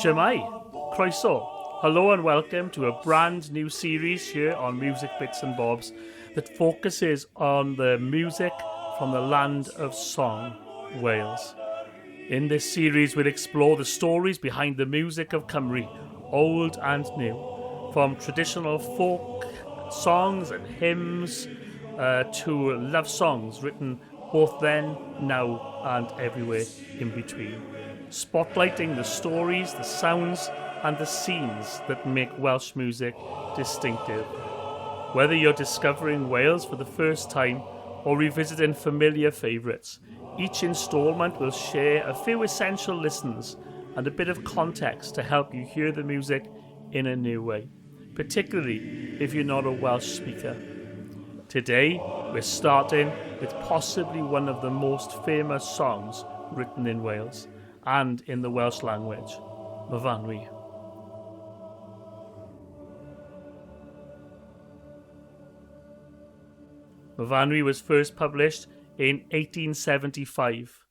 Shemai, Croeso. Hello and welcome to a brand new series here on Music Bits and Bobs that focuses on the music from the land of song, Wales. In this series we'll explore the stories behind the music of Cymru, old and new, from traditional folk songs and hymns to love songs written both then, now and everywhere in between, spotlighting the stories, the sounds and the scenes that make Welsh music distinctive. Whether you're discovering Wales for the first time or revisiting familiar favourites, each instalment will share a few essential listens and a bit of context to help you hear the music in a new way, particularly if you're not a Welsh speaker. Today, we're starting with possibly one of the most famous songs written in Wales and in the Welsh language, Myfanwy. Myfanwy was first published in 1875.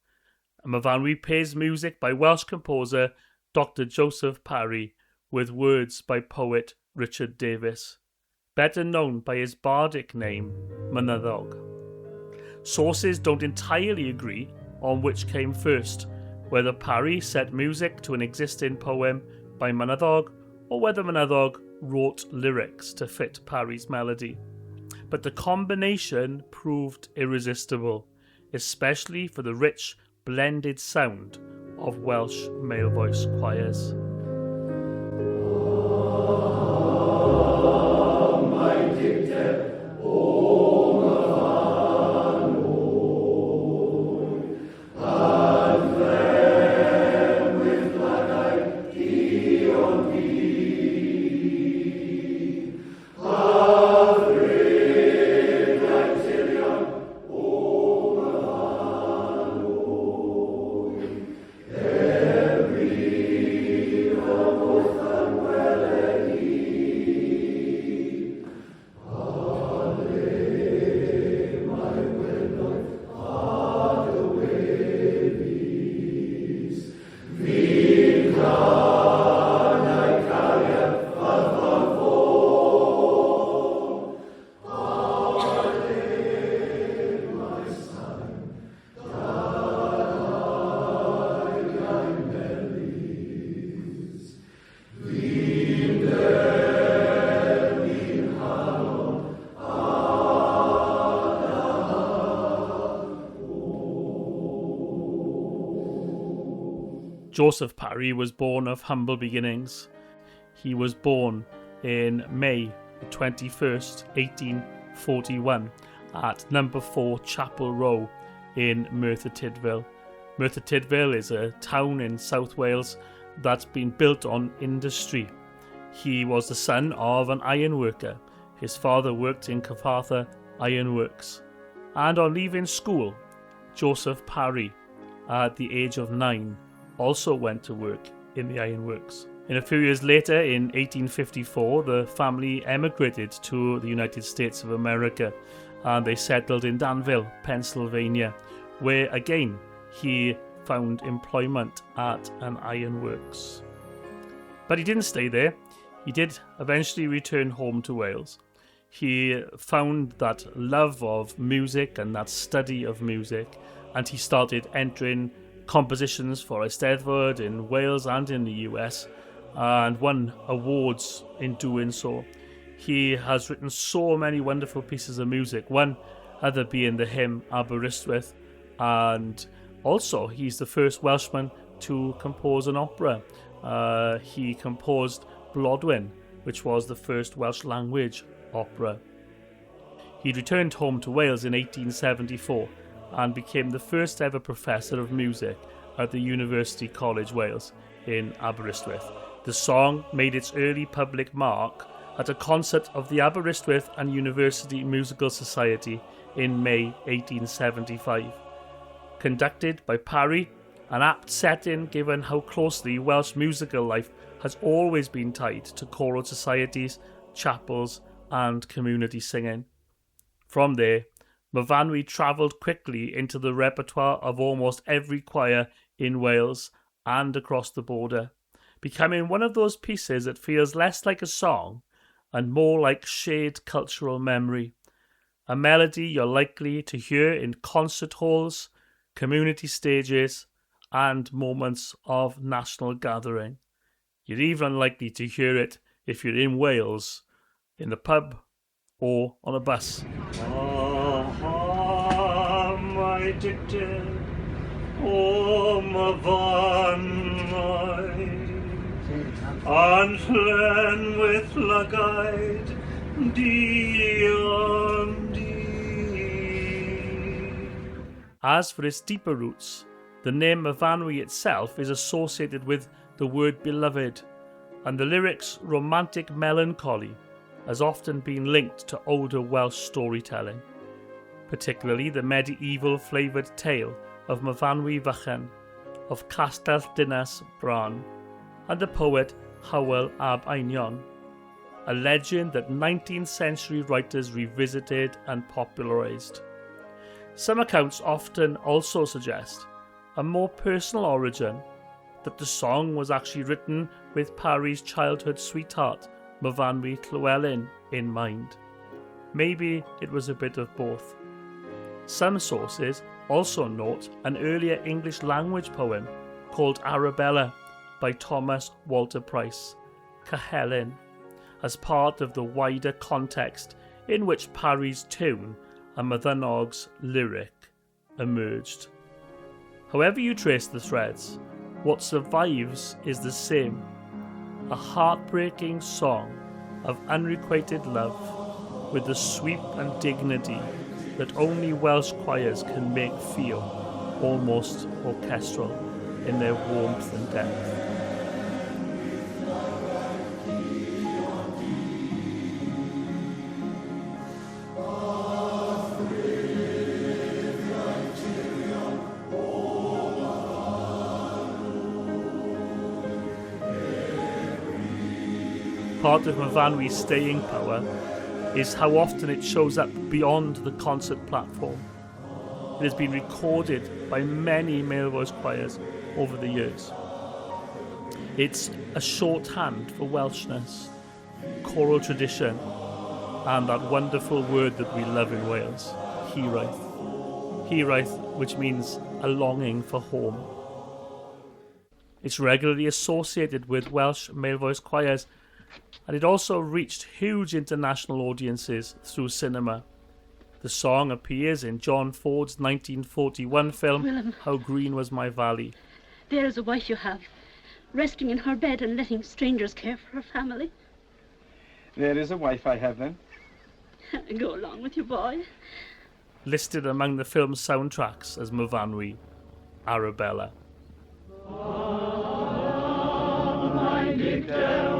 Myfanwy pays music by Welsh composer Dr. Joseph Parry with words by poet Richard Davies, better known by his bardic name, Mynyddog. Sources don't entirely agree on which came first, whether Parry set music to an existing poem by Mynyddog or whether Mynyddog wrote lyrics to fit Parry's melody. But the combination proved irresistible, especially for the rich, blended sound of Welsh male voice choirs. Joseph Parry was born of humble beginnings. He was born in May 21st, 1841 at number 4 Chapel Row in Merthyr Tydfil. Merthyr Tydfil is a town in South Wales that's been built on industry. He was the son of an ironworker. His father worked in Cyfarthfa Ironworks. And on leaving school, Joseph Parry, at the age of 9, also went to work in the ironworks. And a few years later, in 1854, the family emigrated to the United States of America and they settled in Danville, Pennsylvania, where again he found employment at an ironworks. But he didn't stay there. He did eventually return home to Wales. He found that love of music and that study of music, and he started entering compositions for Eisteddfod in Wales and in the US, and won awards in doing so. He has written so many wonderful pieces of music, one other being the hymn Aberystwyth, and also he's the first Welshman to compose an opera. He composed Blodwen, which was the first Welsh language opera. He returned home to Wales in 1874 and became the first ever professor of music at the University College Wales in Aberystwyth. The song made its early public mark at a concert of the Aberystwyth and University Musical Society in May 1875. Conducted by Parry, an apt setting given how closely Welsh musical life has always been tied to choral societies, chapels and community singing. From there, Myfanwy travelled quickly into the repertoire of almost every choir in Wales and across the border, becoming one of those pieces that feels less like a song and more like shared cultural memory. A melody you're likely to hear in concert halls, community stages, and moments of national gathering. You're even likely to hear it if you're in Wales, in the pub, or on a bus. Ah, my dicted, oh, Myfanwy, and Llen with lygaid, dion di. As for its deeper roots, the name Myfanwy itself is associated with the word beloved, and the lyrics' romantic melancholy has often been linked to older Welsh storytelling, particularly the medieval flavoured tale of Myfanwy Vychan, of Castell Dinas Bran, and the poet Hywel ab Einion, a legend that 19th century writers revisited and popularised. Some accounts often also suggest a more personal origin, that the song was actually written with Parry's childhood sweetheart, Myfanwy Llywelyn, in mind. Maybe it was a bit of both. Some sources also note an earlier English language poem called Arabella by Thomas Walter Price, Cyhelen, as part of the wider context in which Parry's tune and Myfanwy's lyric emerged. However you trace the threads, what survives is the same, a heartbreaking song of unrequited love with the sweep and dignity that only Welsh choirs can make feel almost orchestral in their warmth and depth. Part of Myfanwy's staying power is how often it shows up beyond the concert platform. It has been recorded by many male voice choirs over the years. It's a shorthand for Welshness, choral tradition, and that wonderful word that we love in Wales, hiraeth. Hiraeth, which means a longing for home. It's regularly associated with Welsh male voice choirs, and it also reached huge international audiences through cinema. The song appears in John Ford's 1941 film, Willem. How Green Was My Valley. There is a wife you have, resting in her bed and letting strangers care for her family. There is a wife I have, then. Go along with your boy. Listed among the film's soundtracks as Myfanwy, Arabella. My dicter,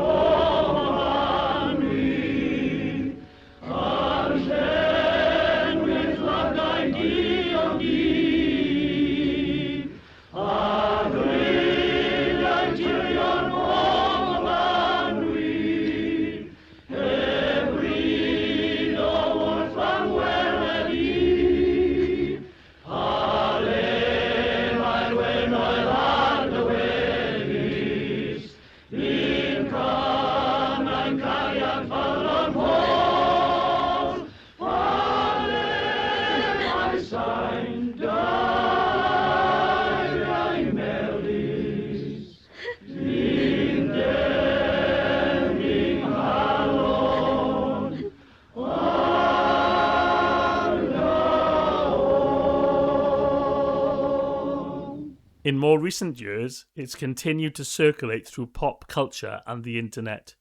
In more recent years, it's continued to circulate through pop culture and the internet,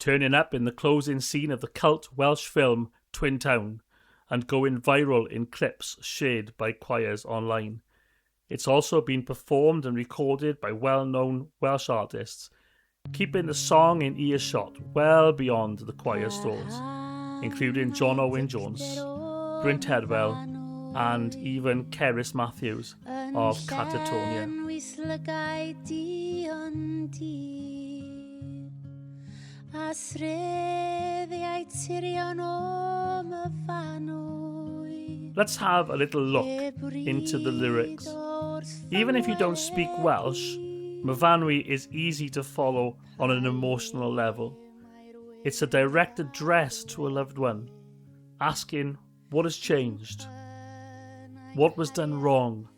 turning up in the closing scene of the cult Welsh film Twin Town and going viral in clips shared by choirs online. It's also been performed and recorded by well-known Welsh artists, keeping the song in earshot well beyond the choir stalls, including John Owen Jones, Bryn Terfel, and even Cerys Matthews of Catatonia. Let's have a little look into the lyrics. Even if you don't speak Welsh, Myfanwy is easy to follow on an emotional level. It's a direct address to a loved one, asking what has changed, what was done wrong,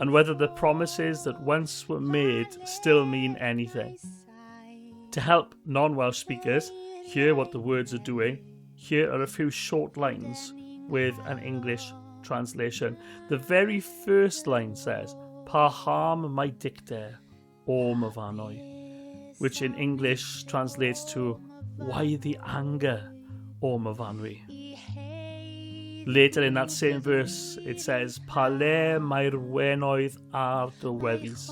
and whether the promises that once were made still mean anything. To help non-Welsh speakers hear what the words are doing, here are a few short lines with an English translation. The very first line says, "Parham mai dicter o Myfanwy," which in English translates to, "Why the anger o Myfanwy?" Later in that same verse, it says, "Pa le mae'r wenoedd ar dy weddies."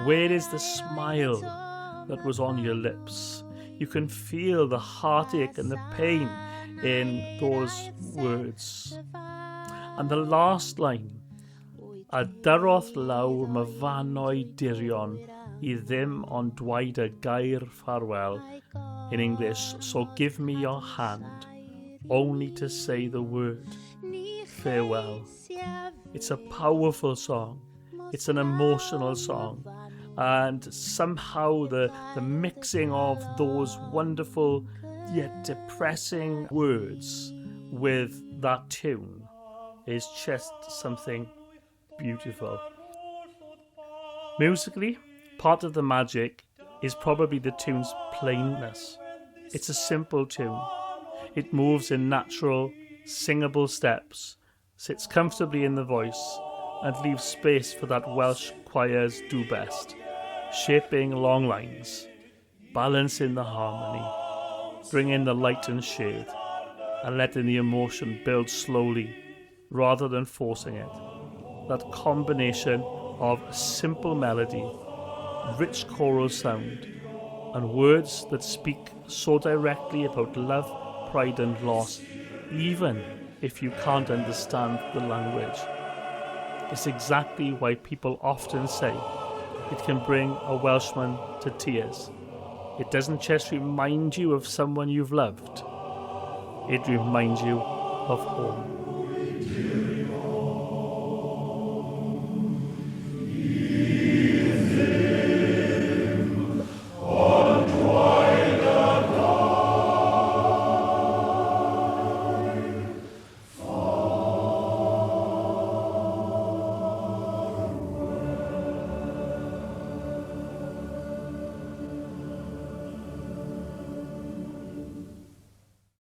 Where is the smile that was on your lips? You can feel the heartache and the pain in those words. And the last line, "A dyrodd lawr Myfanwy dirion I ddim ond dweud y gair farewell," in English, "So give me your hand, only to say the word farewell." It's a powerful song. It's an emotional song. And somehow the mixing of those wonderful yet depressing words with that tune is just something beautiful. Musically, part of the magic is probably the tune's plainness. It's a simple tune. It moves in natural, singable steps, sits comfortably in the voice, and leaves space for that Welsh choirs do best, shaping long lines, balancing the harmony, bringing the light and shade, and letting the emotion build slowly rather than forcing it. That combination of simple melody, rich choral sound, and words that speak so directly about love, pride and loss, even if you can't understand the language. It's exactly why people often say it can bring a Welshman to tears. It doesn't just remind you of someone you've loved, it reminds you of home.